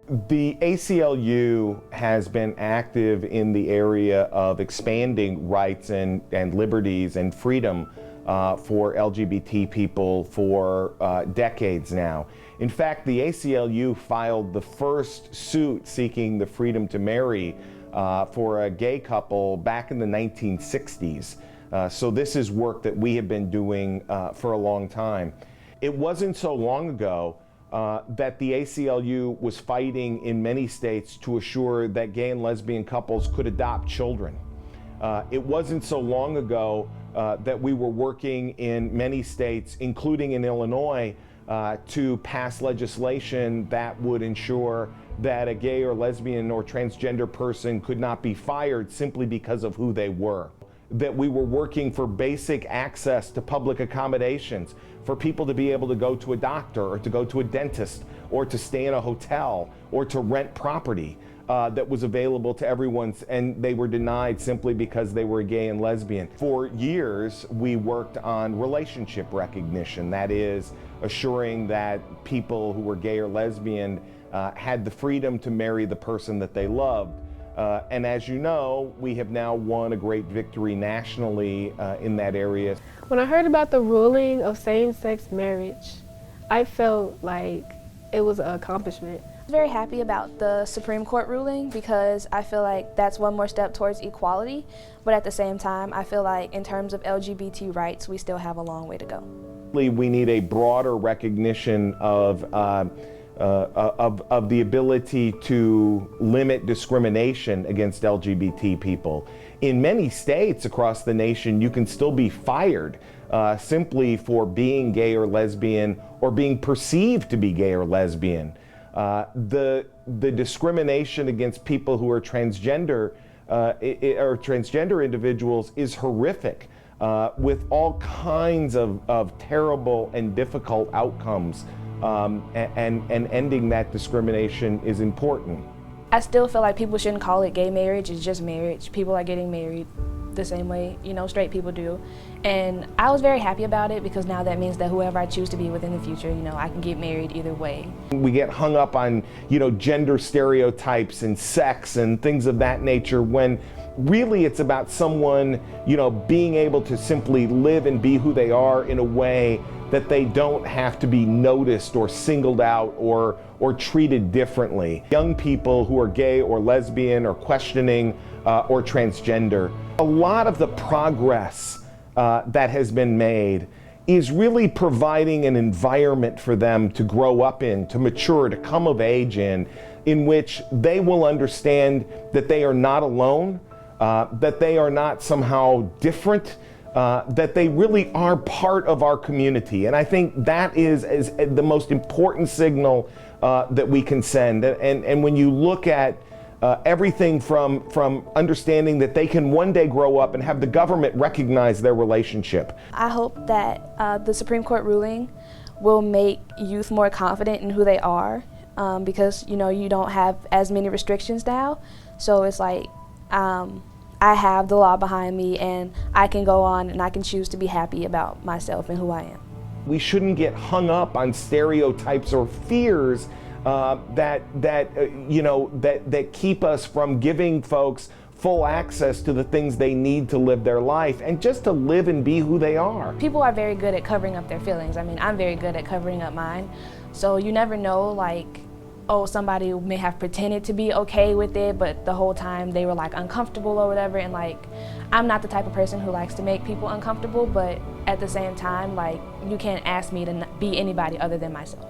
The ACLU has been active in the area of expanding rights and liberties and freedom for LGBT people for decades now. In fact, the ACLU filed the first suit seeking the freedom to marry for a gay couple back in the 1960s. So this is work that we have been doing for a long time. It wasn't so long ago that the ACLU was fighting in many states to assure that gay and lesbian couples could adopt children. It wasn't so long ago that we were working in many states, including in Illinois, to pass legislation that would ensure that a gay or lesbian or transgender person could not be fired simply because of who they were. That we were working for basic access to public accommodations, for people to be able to go to a doctor or to go to a dentist or to stay in a hotel or to rent property that was available to everyone, and they were denied simply because they were gay and lesbian. For years, we worked on relationship recognition, that is, assuring that people who were gay or lesbian had the freedom to marry the person that they loved. And as you know, we have now won a great victory nationally in that area. When I heard about the ruling of same-sex marriage, I felt like it was an accomplishment. I'm very happy about the Supreme Court ruling because I feel like that's one more step towards equality, but at the same time, I feel like in terms of LGBT rights, we still have a long way to go. We need a broader recognition of the ability to limit discrimination against LGBT people. In many states across the nation, you can still be fired simply for being gay or lesbian or being perceived to be gay or lesbian. The discrimination against people who are transgender or transgender individuals is horrific, with all kinds of terrible and difficult outcomes. And ending that discrimination is important. I still feel like people shouldn't call it gay marriage, it's just marriage. People are getting married the same way, straight people do. And I was very happy about it because now that means that whoever I choose to be with in the future, I can get married either way. We get hung up on, gender stereotypes and sex and things of that nature when really it's about someone, being able to simply live and be who they are in a way that they don't have to be noticed or singled out or treated differently. Young people who are gay or lesbian or questioning or transgender, a lot of the progress that has been made is really providing an environment for them to grow up in, to mature, to come of age in which they will understand that they are not alone, that they are not somehow different, that they really are part of our community. And I think that is the most important signal that we can send. And when you look at everything from understanding that they can one day grow up and have the government recognize their relationship. I hope that the Supreme Court ruling will make youth more confident in who they are because, you don't have as many restrictions now. So it's like, I have the law behind me and I can go on and I can choose to be happy about myself and who I am. We shouldn't get hung up on stereotypes or fears that keep us from giving folks full access to the things they need to live their life and just to live and be who they are. People are very good at covering up their feelings. I mean, I'm very good at covering up mine. So you never know, somebody may have pretended to be okay with it, but the whole time they were uncomfortable or whatever. And I'm not the type of person who likes to make people uncomfortable, but at the same time, you can't ask me to be anybody other than myself.